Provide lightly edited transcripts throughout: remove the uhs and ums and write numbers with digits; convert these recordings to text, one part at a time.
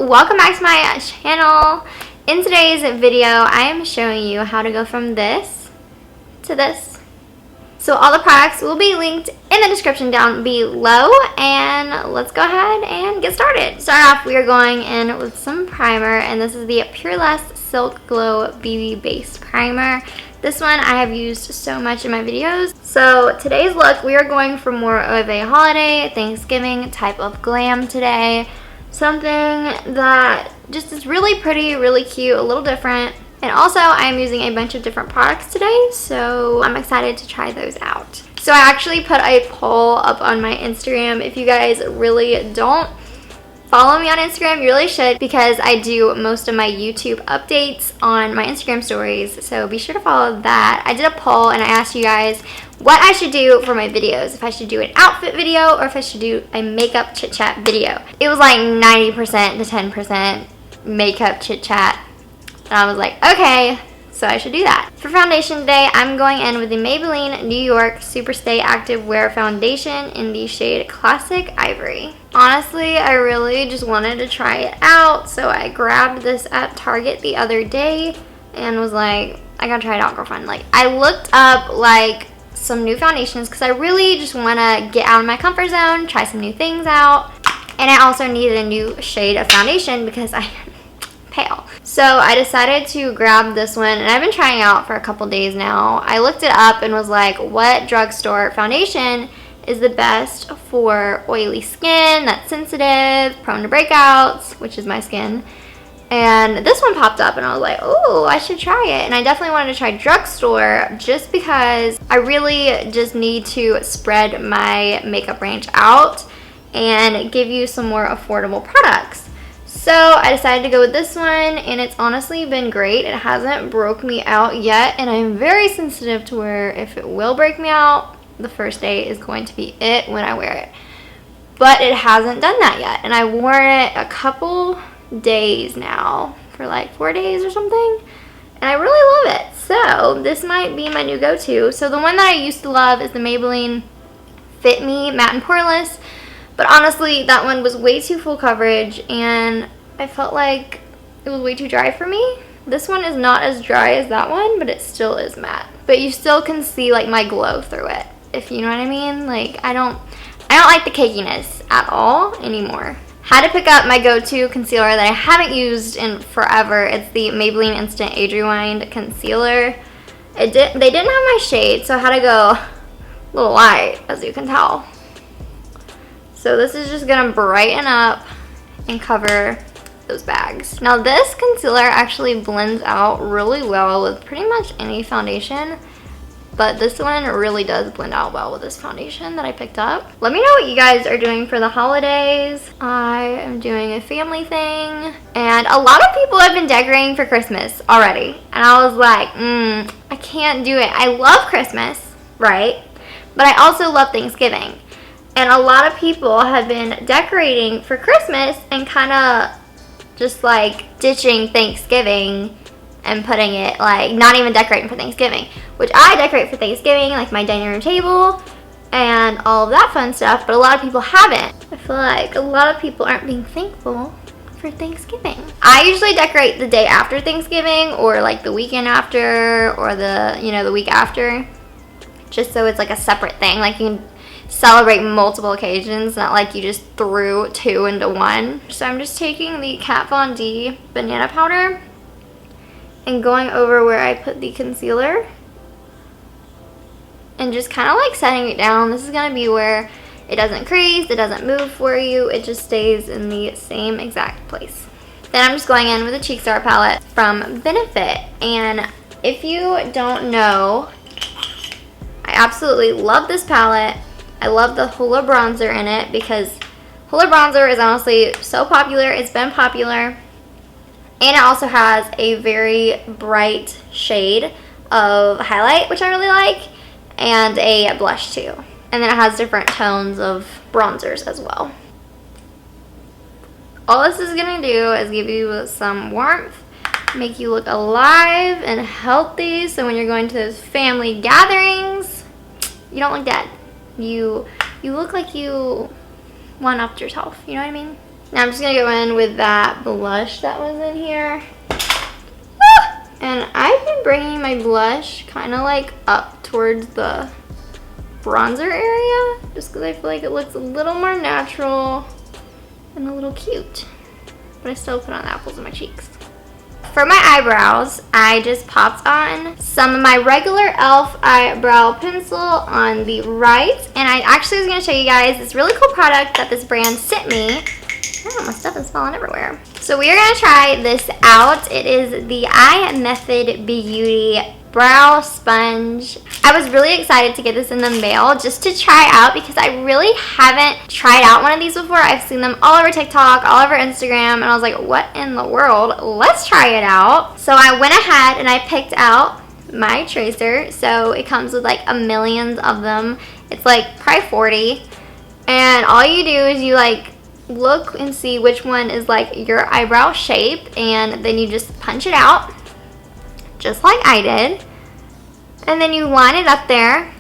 welcome back to my channel. In today's video, I am showing you how to go from this to this. So all the products will be linked in the description down below, and let's go ahead and get started. To start off, we are going in with some primer, and this is the Pure Less Silk Glow BB Base Primer. This one I have used so much in my videos. So today's look, we are going for more of a holiday, Thanksgiving type of glam today. Something that just is really pretty, really cute, a little different. And also I'm using a bunch of different products today, so I'm excited to try those out. So I actually put a poll up on my Instagram. If you guys really don't follow me on Instagram, you really should, because I do most of my YouTube updates on my Instagram stories, so be sure to follow that. I did a poll and I asked you guys what I should do for my videos, if I should do an outfit video or if I should do a makeup chit chat video. It was like 90% to 10% makeup chit chat, and I was like, okay, so I should do that. For foundation today, I'm going in with the Maybelline New York Super Stay Active Wear Foundation in the shade Classic Ivory. Honestly, I really just wanted to try it out, so I grabbed this at Target the other day and was like, I gotta try it out, girlfriend. Like, I looked up like some new foundations because I really just want to get out of my comfort zone, try some new things out, and I also needed a new shade of foundation because I'm pale. So I decided to grab this one, and I've been trying it out for a couple days now. I looked it up and was like, what drugstore foundation is the best for oily skin that's sensitive, prone to breakouts, which is my skin. And this one popped up and I was like, oh, I should try it. And I definitely wanted to try drugstore just because I really just need to spread my makeup range out and give you some more affordable products. So I decided to go with this one, and it's honestly been great. It hasn't broke me out yet, and I'm very sensitive to where if it will break me out, the first day is going to be it when I wear it. But it hasn't done that yet, and I wore it a couple days now, for like 4 days or something, and I really love it. So this might be my new go-to. So the one that I used to love is the Maybelline Fit Me Matte and Poreless, but honestly that one was way too full coverage and I felt like it was way too dry for me. This one is not as dry as that one, but it still is matte, but you still can see like my glow through it, if you know what I mean. Like I don't like the cakiness at all anymore. Had to pick up my go-to concealer that I haven't used in forever. It's the Maybelline Instant Age Rewind Concealer. They didn't have my shade, so I had to go a little light, as you can tell. So this is just gonna brighten up and cover those bags. Now this concealer actually blends out really well with pretty much any foundation, but this one really does blend out well with this foundation that I picked up. Let me know what you guys are doing for the holidays. I am doing a family thing, and a lot of people have been decorating for Christmas already, and I was like, I can't do it. I love Christmas, right? But I also love Thanksgiving, and a lot of people have been decorating for Christmas and kind of just like ditching Thanksgiving and putting it like not even decorating for Thanksgiving, which I decorate for Thanksgiving, like my dining room table and all of that fun stuff, but a lot of people haven't. I feel like a lot of people aren't being thankful for Thanksgiving. I usually decorate the day after Thanksgiving or like the weekend after or the week after, just so it's like a separate thing. Like you can celebrate multiple occasions, not like you just threw two into one. So I'm just taking the Kat Von D banana powder and going over where I put the concealer and just kind of like setting it down. This is going to be where it doesn't crease, it doesn't move for you, it just stays in the same exact place. Then I'm just going in with a Cheek Star palette from Benefit, and if you don't know, I absolutely love this palette. I love the Hoola bronzer in it because Hoola bronzer is honestly so popular. It's been popular. And it also has a very bright shade of highlight, which I really like, and a blush too. And then it has different tones of bronzers as well. All this is going to do is give you some warmth, make you look alive and healthy, so when you're going to those family gatherings, you don't look dead. You look like you one-upped yourself, you know what I mean? Now I'm just gonna go in with that blush that was in here. And I've been bringing my blush kind of like up towards the bronzer area, just because I feel like it looks a little more natural and a little cute. But I still put on the apples of my cheeks. For my eyebrows, I just popped on some of my regular e.l.f. eyebrow pencil on the right. And I actually was going to show you guys this really cool product that this brand sent me. Oh, my stuff is falling everywhere. So we are going to try this out. It is the Eye Method Beauty Brow Sponge. I was really excited to get this in the mail just to try out because I really haven't tried out one of these before. I've seen them all over TikTok, all over Instagram, and I was like, what in the world? Let's try it out. So I went ahead and I picked out my tracer. So it comes with like a million of them. It's like probably 40. And all you do is you like look and see which one is like your eyebrow shape, and then you just punch it out just like I did, and then you line it up there,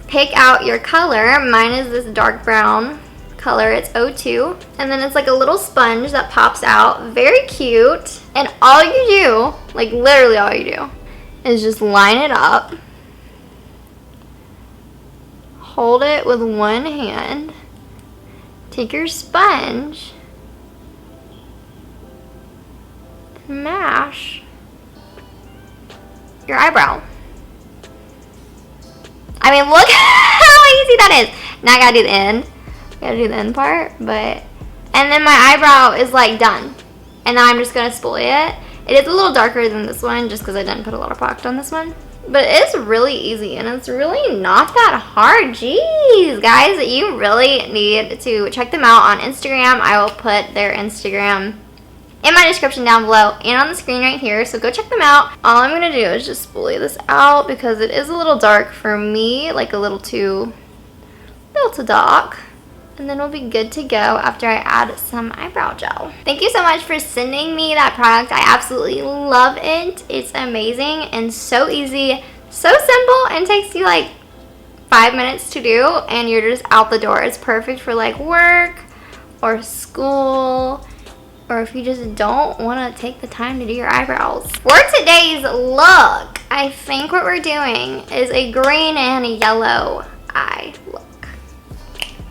pick out your color. Mine is this dark brown color, it's 02, and then it's like a little sponge that pops out, very cute. And all you do, like literally all you do, is just line it up, hold it with one hand, take your sponge, and mash your eyebrow. I mean, look how easy that is. Now I gotta do the end. Gotta do the end part, and then my eyebrow is like done. And now I'm just gonna exfoliate it. It is a little darker than this one just because I didn't put a lot of product on this one. But it's really easy and it's really not that hard. Jeez, guys, you really need to check them out on Instagram. I will put their Instagram in my description down below and on the screen right here, so go check them out. All I'm gonna do is just spoolie this out because it is a little dark for me, like a little too dark. And then we'll be good to go after I add some eyebrow gel. Thank you so much for sending me that product. I absolutely love it. It's amazing and so easy, so simple, and takes you like 5 minutes to do and you're just out the door. It's perfect for like work or school, or if you just don't want to take the time to do your eyebrows. For today's look, I think what we're doing is a green and a yellow eye look.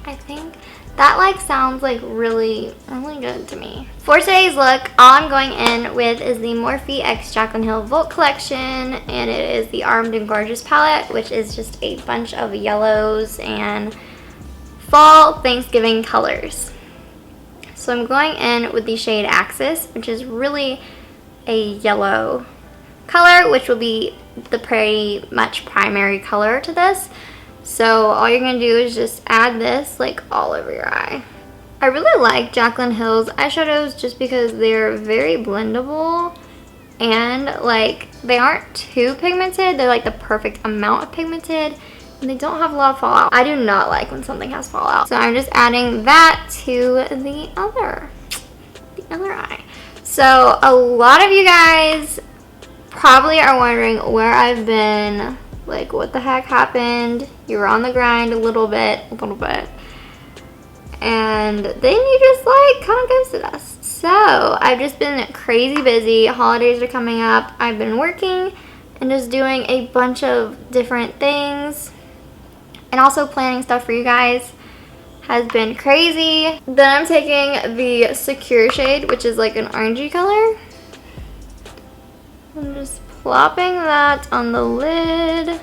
I think that like sounds like really good to me. For today's look, all I'm going in with is the Morphe x Jaclyn Hill Volt collection, and it is the Armed and Gorgeous palette, which is just a bunch of yellows and fall Thanksgiving colors. So I'm going in with the shade Axis, which is really a yellow color, which will be the pretty much primary color to this. So all you're going to do is just add this like all over your eye. I really like Jaclyn Hill's eyeshadows just because they're very blendable and like they aren't too pigmented. They're like the perfect amount of pigmented. And they don't have a lot of fallout. I do not like when something has fallout. So I'm just adding that to the other eye. So a lot of you guys probably are wondering where I've been, like what the heck happened. You were on the grind a little bit. And then you just like kind of ghosted us. So I've just been crazy busy. Holidays are coming up. I've been working and just doing a bunch of different things. And also planning stuff for you guys has been crazy. Then I'm taking the Secure shade, which is like an orangey color. I'm just plopping that on the lid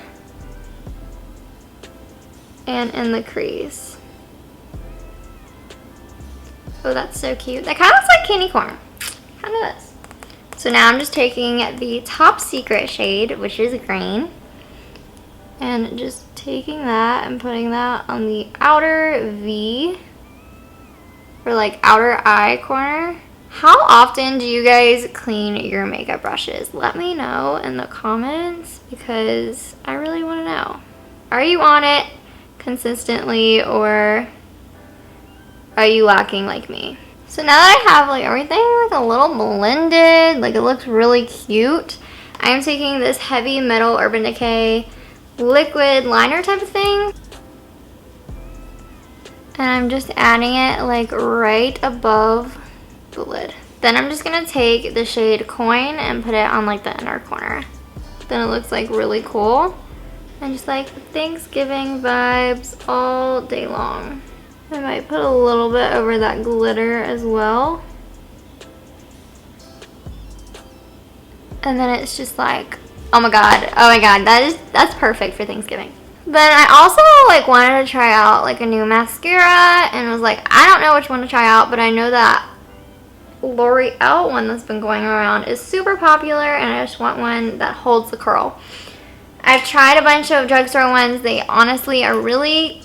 and in the crease. Oh, that's so cute. That kind of looks like candy corn. Kind of does. So now I'm just taking the Top Secret shade, which is green, and just taking that and putting that on the outer V, or like outer eye corner. How often do you guys clean your makeup brushes? Let me know in the comments because I really want to know. Are you on it consistently or are you lacking like me? So now that I have like everything like a little blended, like it looks really cute, I'm taking this heavy metal Urban Decay liquid liner type of thing, and I'm just adding it like right above the lid. Then I'm just gonna take the shade Coin and put it on like the inner corner. Then it looks like really cool. And just like Thanksgiving vibes all day long. I might put a little bit over that glitter as well. And then it's just like, oh my god, that's perfect for Thanksgiving. Then I also like wanted to try out like a new mascara and was like, I don't know which one to try out, but I know that L'Oreal one that's been going around is super popular and I just want one that holds the curl. I've tried a bunch of drugstore ones. They honestly are really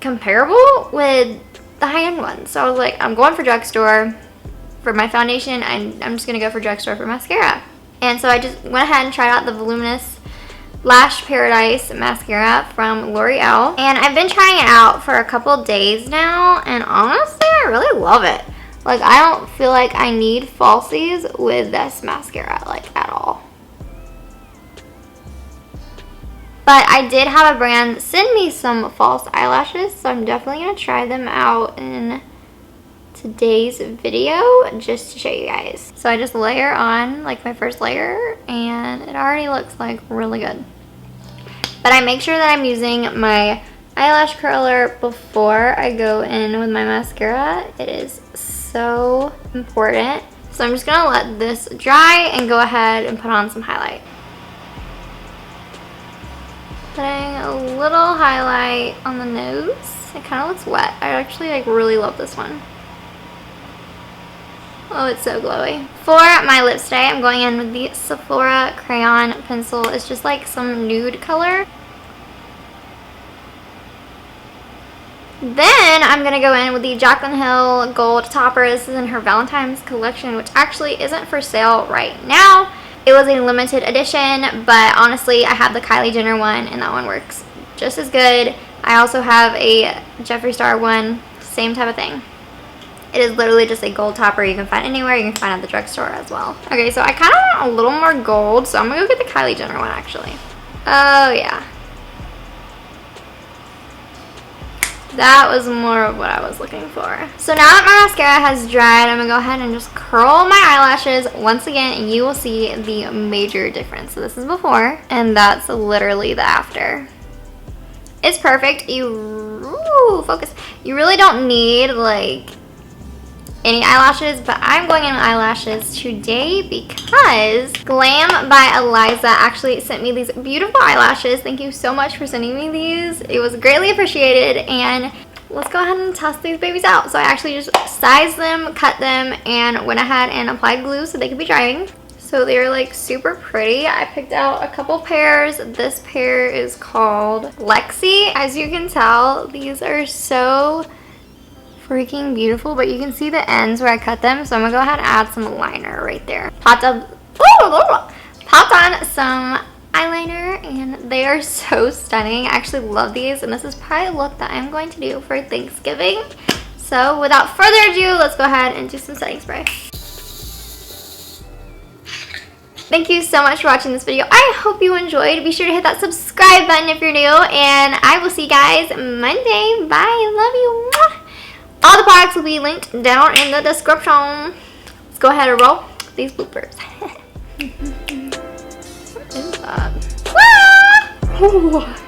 comparable with the high-end ones. So I was like, I'm going for drugstore for my foundation. I'm just gonna go for drugstore for mascara. And so I just went ahead and tried out the Voluminous Lash Paradise mascara from L'Oreal. And I've been trying it out for a couple days now, and honestly, I really love it. Like, I don't feel like I need falsies with this mascara, like, at all. But I did have a brand send me some false eyelashes, so I'm definitely going to try them out in today's video just to show you guys. So I just layer on like my first layer and it already looks like really good. But I make sure that I'm using my eyelash curler before I go in with my mascara. It is so important. So I'm just going to let this dry and go ahead and put on some highlight. Putting a little highlight on the nose. It kind of looks wet. I actually like really love this one. Oh, it's so glowy. For my lips today, I'm going in with the Sephora Crayon Pencil. It's just like some nude color. Then I'm going to go in with the Jaclyn Hill Gold Topper. This is in her Valentine's collection, which actually isn't for sale right now. It was a limited edition, but honestly, I have the Kylie Jenner one, and that one works just as good. I also have a Jeffree Star one, same type of thing. It is literally just a gold topper you can find anywhere. You can find at the drugstore as well. Okay, so I kind of want a little more gold, so I'm going to go get the Kylie Jenner one, actually. Oh, yeah. That was more of what I was looking for. So now that my mascara has dried, I'm going to go ahead and just curl my eyelashes. Once again, you will see the major difference. So this is before, and that's literally the after. It's perfect. Focus. You really don't need, like, any eyelashes, but I'm going in with eyelashes today because Glam by Eliza actually sent me these beautiful eyelashes. Thank you so much for sending me these. It was greatly appreciated, and let's go ahead and test these babies out. So I actually just sized them, cut them, and went ahead and applied glue so they could be drying. So they're like super pretty. I picked out a couple pairs. This pair is called Lexi. As you can tell, these are so freaking beautiful, but you can see the ends where I cut them, so I'm gonna go ahead and add some liner right there. Popped on some eyeliner, and they are so stunning. I actually love these, and this is probably a look that I'm going to do for Thanksgiving. So without further ado, let's go ahead and do some setting spray. Thank you so much for watching this video. I hope you enjoyed. Be sure to hit that subscribe button if you're new, and I will see you guys Monday. Bye. Love you. Mwah. All the products will be linked down in the description. Let's go ahead and roll these bloopers. What is that?